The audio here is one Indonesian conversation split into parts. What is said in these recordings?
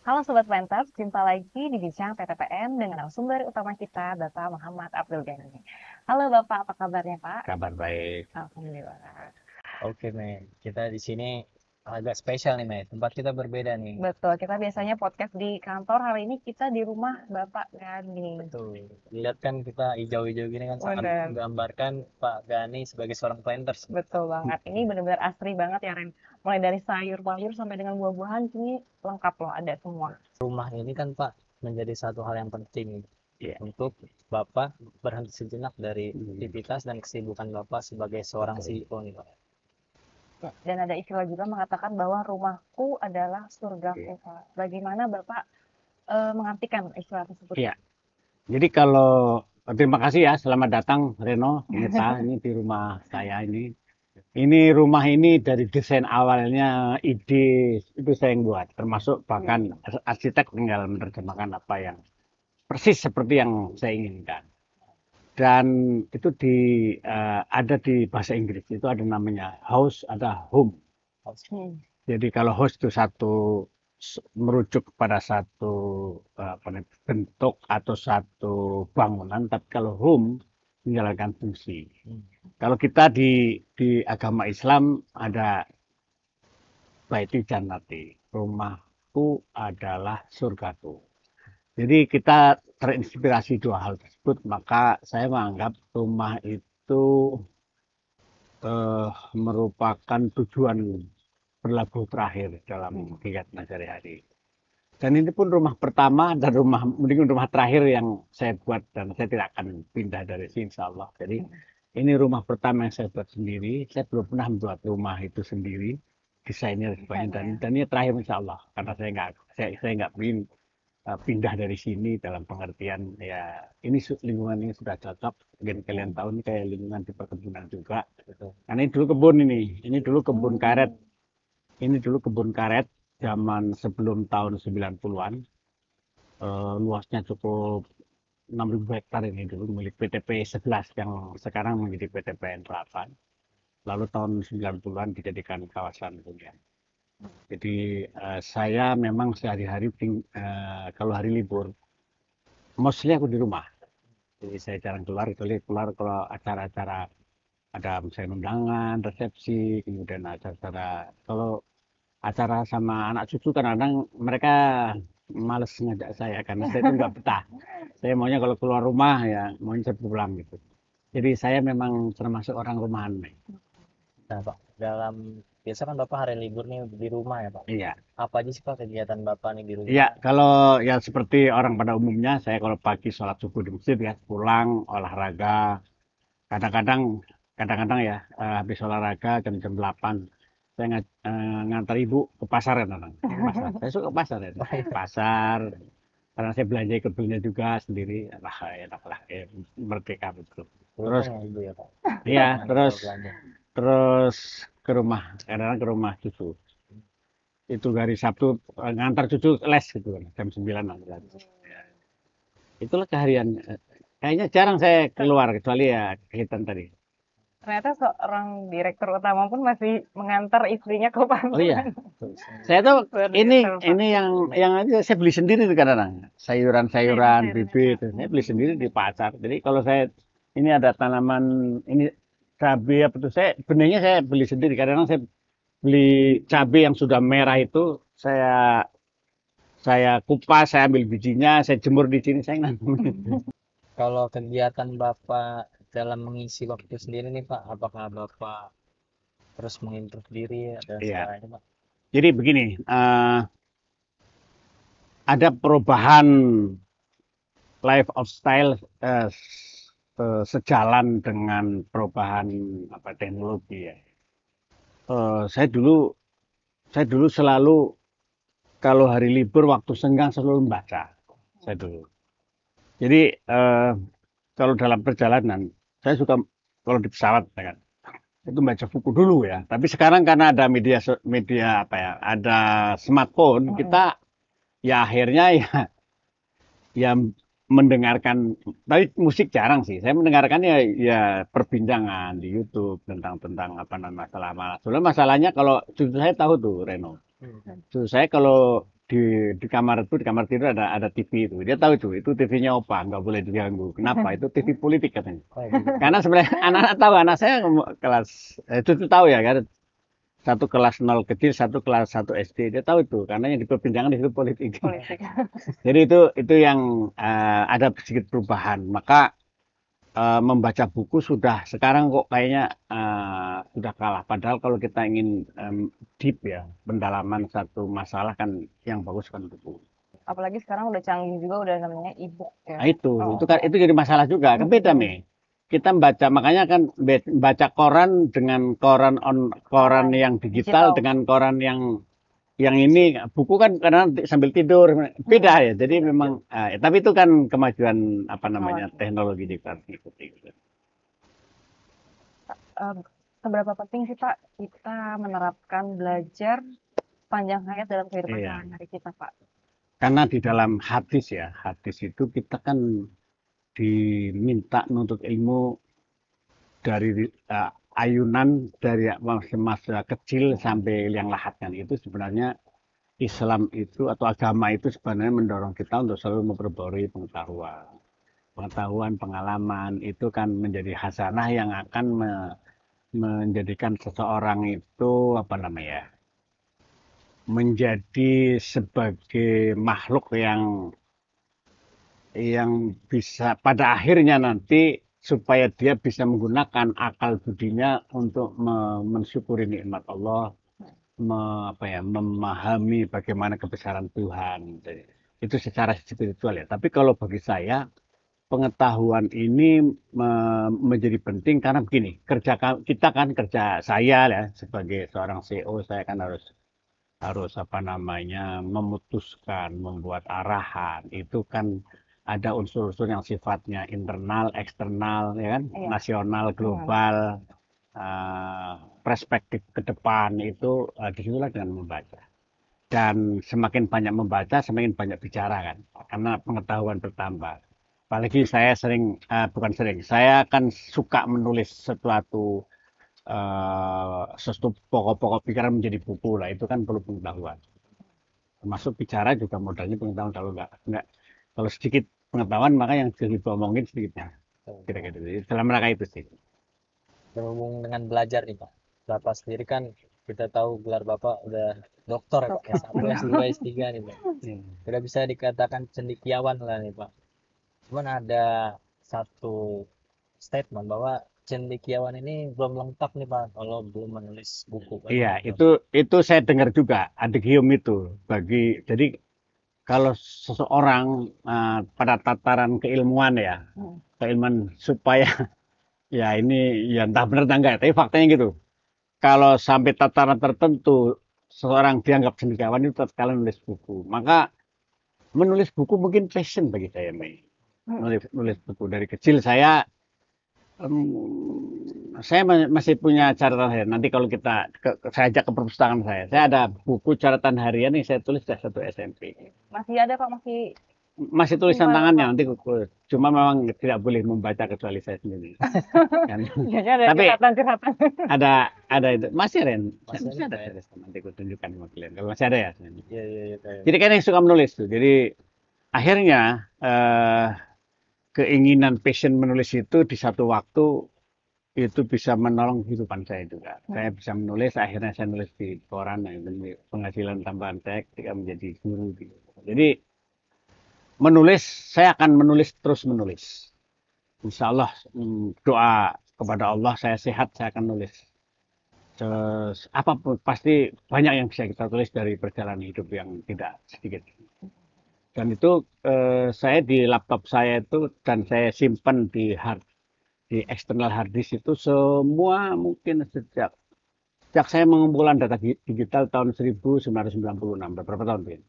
Halo Sobat Planters, jumpa lagi di Bincang PTPN dengan narasumber utama kita, Bapak Muhammad Abdul Ghani. Halo Bapak, apa kabarnya Pak? Kabar baik. Alhamdulillah. Oke, Mei. Kita di sini agak spesial nih, Mei. Tempat kita berbeda nih. Betul, kita biasanya podcast di kantor, hari ini kita di rumah Bapak Ghani. Betul. Lihat kan kita hijau-hijau gini kan sangat Bener. menggambarkan Pak Ghani sebagai seorang planters. Betul banget, ini benar-benar asri banget ya Ren. Mulai dari sayur-mayur sampai dengan buah-buahan, ini lengkap loh, ada semua. Rumah ini kan Pak menjadi satu hal yang penting untuk Bapak berhenti sejenak dari aktivitas dan kesibukan Bapak sebagai seorang CEO nih Pak. Dan ada istilah juga mengatakan bahwa rumahku adalah surgaku. Pak. Bagaimana Bapak mengartikan istilah tersebut? Iya. Jadi kalau terima kasih ya, selamat datang Reno, Neta, ini di rumah saya ini. Ini rumah ini dari desain awalnya, ide itu saya yang buat, termasuk bahkan arsitek tinggal menerjemahkan apa yang persis seperti yang saya inginkan. Dan itu ada di bahasa Inggris, itu ada namanya house, ada home. Jadi kalau house itu satu merujuk kepada satu bentuk atau satu bangunan, tapi kalau home menjalankan fungsi. Kalau kita di agama Islam ada baiti jannati, rumahku adalah surgaku. Jadi kita terinspirasi dua hal tersebut, maka saya menganggap rumah itu merupakan tujuan berlabuh terakhir dalam kegiatan sehari-hari. Dan ini pun rumah pertama dan mungkin rumah terakhir yang saya buat dan saya tidak akan pindah dari sini insya Allah. Jadi ini rumah pertama yang saya buat sendiri. Saya belum pernah membuat rumah itu sendiri, desainnya dan ini terakhir insya Allah karena saya nggak ingin pindah dari sini dalam pengertian ya ini lingkungan ini sudah cocok. Mungkin kalian tahu ini kayak lingkungan di perkebunan juga. Karena ini dulu kebun ini dulu kebun karet. Ini dulu kebun karet zaman sebelum tahun 90-an. Luasnya cukup 6.000 hektar ini dulu milik PTP 11 yang sekarang menjadi PTPN 8. Lalu tahun 90-an dijadikan kawasan hunian. Jadi saya memang sehari-hari kalau hari libur mostly aku di rumah. Jadi saya jarang keluar kalau acara-acara ada misalnya undangan, resepsi, kemudian acara kalau acara sama anak cucu kadang-kadang mereka males ngajak saya karena saya itu nggak betah. Saya maunya kalau keluar rumah ya maunya saya pulang gitu. Jadi saya memang termasuk orang rumahan. Nah Pak, biasa kan Bapak hari libur nih di rumah ya Pak? Iya. Apa aja sih Pak kegiatan Bapak nih di rumah? Iya, kalau ya seperti orang pada umumnya, saya kalau pagi sholat subuh di masjid ya, pulang olahraga. Kadang-kadang ya habis olahraga jam 8 saya ngantar ibu ke pasar kan, pasar. Saya suka ke pasar ya, pasar. Karena saya belanja ikut belanja juga sendiri, enak lah, merdeka betul. Terus, ibu ya Pak? iya, terus ke rumah, kadang-kadang ke rumah cucu. Itu hari Sabtu ngantar cucu les gitu kan, jam 9 lah. Itulah keharian. Kayaknya jarang saya keluar kecuali ya kegiatan tadi. Ternyata seorang direktur utama pun masih mengantar istrinya ke pasar. Oh iya. Saya tuh ini yang aja saya beli sendiri tuh kadang-kadang. Sayuran-sayuran, bibit, saya beli sendiri di pasar. Jadi kalau saya ini ada tanaman ini cabai apa tuh benihnya saya beli sendiri. Kadang-kadang saya beli cabai yang sudah merah itu saya kupas, saya ambil bijinya, saya jemur di sini, saya nanam. Kalau kegiatan Bapak dalam mengisi waktu sendiri nih Pak, apakah Bapak terus mengimprove diri dan sebagainya Pak? Jadi begini, ada perubahan life of style sejalan dengan perubahan teknologi ya. Saya dulu selalu kalau hari libur waktu senggang selalu membaca. Saya dulu. Jadi kalau dalam perjalanan saya suka kalau di pesawat ya kan, itu baca buku dulu ya. Tapi sekarang karena ada media ada smartphone, kita ya akhirnya ya mendengarkan, tapi musik jarang sih. Saya mendengarkan ya perbincangan di YouTube tentang masalah. Soalnya masalahnya kalau cucu saya tahu tuh Reno. Cucu saya kalau di kamar tidur ada TV itu. Dia tahu itu TV-nya opa, nggak boleh diganggu. Kenapa? Itu TV politik katanya. Karena sebenarnya anak-anak tahu, anak saya kelas cucu tahu ya kan. Satu kelas 0 kecil, satu kelas 1 SD. Dia tahu itu karena yang diperbincangan di situ politik. Jadi itu yang ada sedikit perubahan. Maka membaca buku sekarang kok kayaknya sudah kalah. Padahal kalau kita ingin deep ya, pendalaman satu masalah kan yang bagus kan buku. Apalagi sekarang udah canggih juga, udah namanya e-book ya. Nah, itu jadi masalah juga. Kan beda nih. Kita baca, makanya kan baca koran dengan koran yang digital dengan koran yang ini buku kan karena sambil tidur beda ya. Jadi memang tapi itu kan kemajuan teknologi di ikuti. Seberapa penting sih Pak kita menerapkan belajar panjang hayat dalam kehidupan sehari-hari kita, Pak? Karena di dalam hadis itu kita kan diminta nuntut ilmu dari ayunan dari masa kecil sampai yang lahat kan. Itu sebenarnya Islam itu atau agama itu sebenarnya mendorong kita untuk selalu memperbarui pengetahuan, pengalaman. Itu kan menjadi hasanah yang akan menjadikan seseorang itu menjadi sebagai makhluk yang bisa pada akhirnya nanti supaya dia bisa menggunakan akal budinya untuk mensyukuri nikmat Allah, memahami bagaimana kebesaran Tuhan. Itu secara spiritual ya. Tapi kalau bagi saya pengetahuan ini menjadi penting karena begini, kerja saya ya sebagai seorang CEO, saya kan harus memutuskan, membuat arahan. Itu kan ada unsur-unsur yang sifatnya internal, eksternal, ya kan, nasional, global, perspektif ke depan itu disitulah dengan membaca. Dan semakin banyak membaca, semakin banyak bicara kan, karena pengetahuan bertambah. Apalagi saya saya kan suka menulis sesuatu pokok-pokok pikiran menjadi buku lah, itu kan perlu pengetahuan. Termasuk bicara juga modalnya pengetahuan, kalau sedikit pengetahuan maka yang jadi diomongin sedikitnya. Kira-kira gitu. Dalam rangka itu sih. Berhubung dengan belajar nih Pak. Bapak sendiri kan kita tahu gelar Bapak udah doktor ya Pak. S1, S2, S3 nih Pak. Udah bisa dikatakan cendekiawan lah nih Pak. Cuman ada satu statement bahwa cendekiawan ini belum lengkap nih Pak kalau belum menulis buku. Iya, itu saya dengar juga adegium itu jadi kalau seseorang pada tataran keilmuan keilmuan supaya ya ini ya entah benar entah enggak, tapi faktanya gitu. Kalau sampai tataran tertentu seseorang dianggap cendekiawan itu tatkala nulis buku. Maka menulis buku mungkin passion bagi saya, Mei. Nulis buku dari kecil saya masih punya catatan harian. Nanti kalau saya ajak ke perpustakaan saya ada buku catatan harian yang saya tulis dari satu SMP. Masih ada Pak, masih tulisan tangannya nanti cuma memang tidak boleh membaca kecuali saya sendiri. Kan? Tapi ada itu masih ada nanti aku tunjukkan sama kalian kalau masih ada ya. Jadi kan yang suka menulis tuh. Jadi akhirnya keinginan passion menulis itu di satu waktu itu bisa menolong kehidupan saya juga. Saya bisa menulis, akhirnya saya nulis di koran, penghasilan tambahan saya ketika menjadi guru. Jadi saya akan terus menulis. Insya Allah doa kepada Allah saya sehat, saya akan nulis. Terus apapun pasti banyak yang bisa kita tulis dari perjalanan hidup yang tidak sedikit. Dan itu saya di laptop saya itu dan saya simpan di eksternal hard disk itu semua mungkin sejak saya mengumpulkan data digital tahun 1996, berapa tahun ini?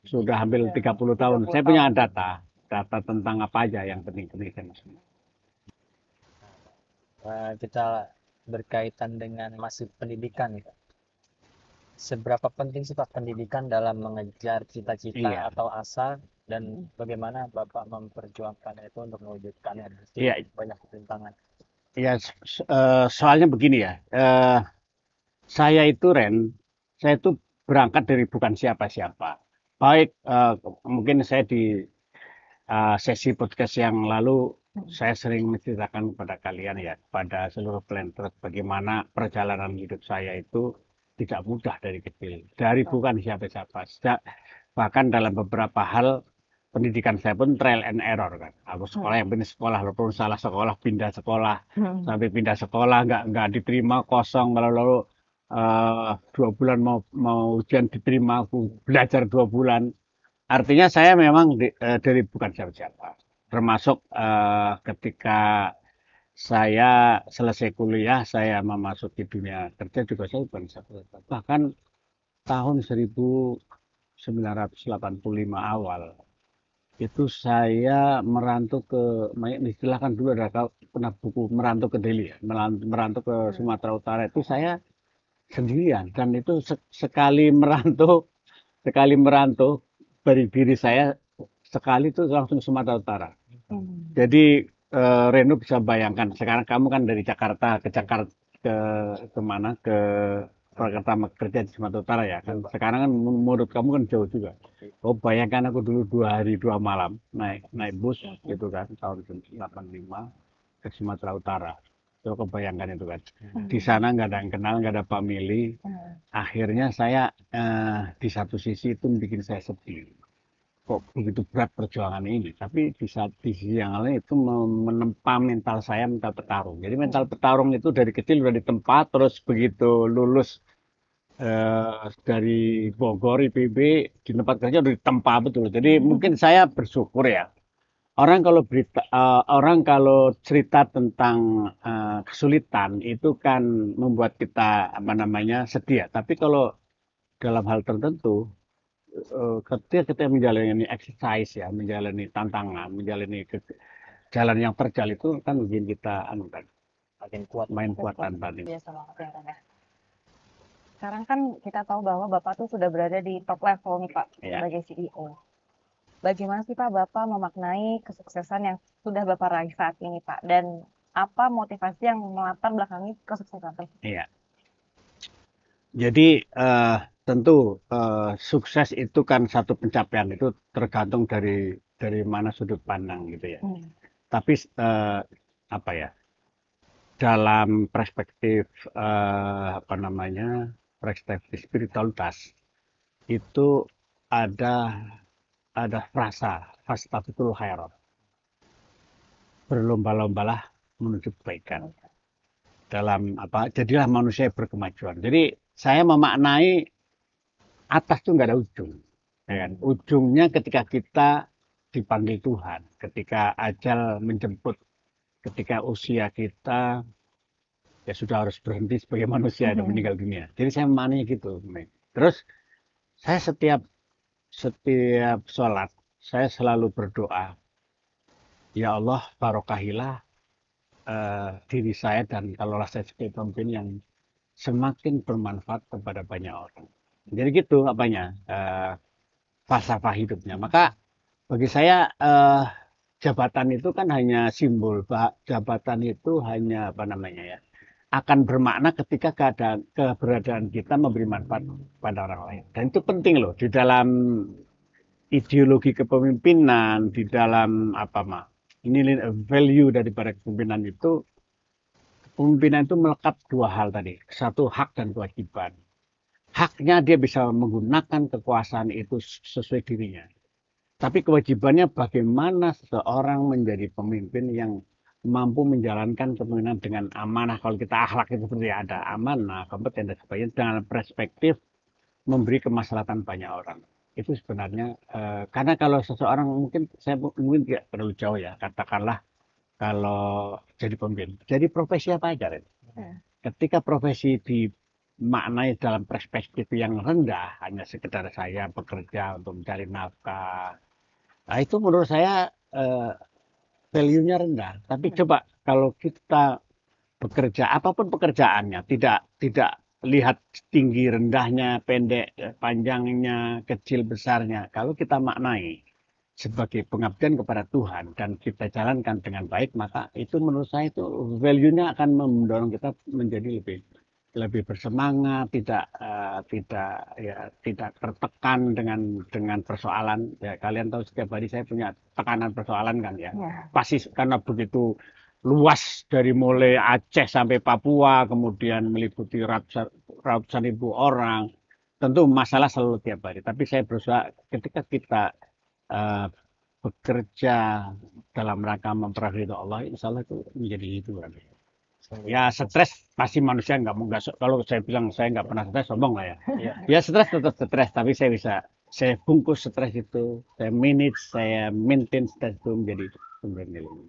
Sudah hampir 30 tahun. 30 Saya punya tahun. data tentang apa aja yang penting-penting saya masuk. Kita berkaitan dengan masih pendidikan nih, Pak. Seberapa penting sih Pak pendidikan dalam mengejar cita-cita Iya, atau asa, dan bagaimana Bapak memperjuangkan itu untuk mewujudkannya meski iya, banyak rintangan? iya. Soalnya begini ya. Saya itu saya itu berangkat dari bukan siapa-siapa. Baik, mungkin saya di sesi podcast yang lalu saya sering menceritakan kepada kalian ya, pada seluruh planters bagaimana perjalanan hidup saya itu tidak mudah dari kecil, dari bukan siapa-siapa. Bahkan dalam beberapa hal pendidikan saya pun trial and error kan. Aku sekolah yang penting sekolah, walaupun salah sekolah, pindah sekolah, sampai pindah sekolah nggak diterima kosong, lalu 2 bulan mau ujian diterima, aku belajar 2 bulan. Artinya saya memang dari bukan siapa-siapa. Termasuk ketika saya selesai kuliah, saya memasuki dunia kerja juga saya bukan siapa-siapa. Bahkan tahun 1985 awal, itu saya merantau istilahkan dulu ada pernah buku merantau ke Delhi ya, merantau ke Sumatera Utara itu saya sendirian. Dan itu sekali merantau dari diri saya sekali itu langsung Sumatera Utara. Jadi Reno bisa bayangkan sekarang kamu kan dari Jakarta ke mana ke Jakarta kerja di Sumatera Utara ya kan. Sekarang kan menurut kamu kan jauh juga. Oh bayangkan aku dulu 2 hari 2 malam naik bus gitu kan tahun 85 ke Sumatera Utara. Coba kebayangkan itu kan. Di sana nggak ada yang kenal, nggak ada family. Akhirnya saya di satu sisi itu bikin saya sedih. Kok begitu berat perjuangan ini, tapi di sisi yang lain itu menempa mental saya, mental petarung. Jadi mental petarung itu dari kecil udah ditempa, terus begitu lulus dari Bogor IPB di tempat kerja udah ditempa betul. Jadi mungkin saya bersyukur ya. Orang kalau cerita tentang kesulitan itu kan membuat kita apa namanya sedih ya. Tapi kalau dalam hal tertentu ketika kita menjalani exercise ya, menjalani tantangan, menjalani jalan yang terjal itu kan bikin kita kan, Makin kuat. main kuat tanpa ini. Biasa banget ya Ren ya. Sekarang kan kita tahu bahwa Bapak tuh sudah berada di top level nih Pak, Ya. sebagai CEO. Bagaimana sih Pak Bapak memaknai kesuksesan yang sudah Bapak raih saat ini Pak? Dan apa motivasi yang melatar belakangi kesuksesan tersebut? Iya. Jadi tentu sukses itu kan satu pencapaian itu tergantung dari mana sudut pandang gitu ya. Tapi apa ya? Dalam perspektif apa namanya? Perspektif spiritualitas itu ada frasa fastabiqul khairat. Berlomba-lombalah menuju kebaikan. Dalam apa? Jadilah manusia yang berkemajuan. Jadi saya memaknai atas itu nggak ada ujung. Ya kan? Ujungnya ketika kita dipanggil Tuhan, ketika ajal menjemput, ketika usia kita ya sudah harus berhenti sebagai manusia dan meninggal dunia. Jadi saya memaknai gitu. Terus saya setiap sholat saya selalu berdoa, ya Allah barokahilah diri saya dan kalaulah saya sebagai pemimpin yang semakin bermanfaat kepada banyak orang. Jadi gitu apanya falsafah hidupnya. Maka bagi saya jabatan itu kan hanya simbol. Jabatan itu hanya apa namanya ya, akan bermakna ketika keberadaan kita memberi manfaat pada orang lain. Dan itu penting loh di dalam ideologi kepemimpinan, di dalam apa ini value daripada kepemimpinan itu. Kepemimpinan itu melekat 2 hal tadi. Satu, hak dan kewajiban. Haknya dia bisa menggunakan kekuasaan itu sesuai dirinya. Tapi kewajibannya bagaimana seseorang menjadi pemimpin yang mampu menjalankan kepemimpinan dengan amanah. Kalau kita akhlak itu seperti ada amanah, kompeten dan sebagainya. Dengan perspektif memberi kemaslahatan banyak orang. itu sebenarnya karena kalau seseorang mungkin saya mungkin tidak terlalu jauh ya, katakanlah kalau jadi pemimpin, jadi profesi apa aja, Ren? Ketika profesi dimaknai dalam perspektif yang rendah, hanya sekedar saya bekerja untuk mencari nafkah, nah itu menurut saya value-nya rendah. Tapi coba kalau kita bekerja apapun pekerjaannya, tidak lihat tinggi rendahnya, pendek panjangnya, kecil besarnya. Kalau kita maknai sebagai pengabdian kepada Tuhan dan kita jalankan dengan baik, maka itu menurut saya itu value-nya akan mendorong kita menjadi lebih bersemangat, tidak tertekan dengan persoalan. Ya, kalian tahu setiap hari saya punya tekanan persoalan kan ya. Pasti karena begitu luas dari mulai Aceh sampai Papua, kemudian meliputi ratusan ribu orang. Tentu masalah selalu tiap hari. Tapi saya berusaha ketika kita bekerja dalam rangka mempelajari Allah, insya Allah itu menjadi hiburan. Ya stres pasti manusia nggak kalau saya bilang saya nggak pernah stres sombong lah ya. Ya stres tetap stres, tapi saya bungkus stres itu, saya manage, saya maintain stres itu menjadi sumber nilai.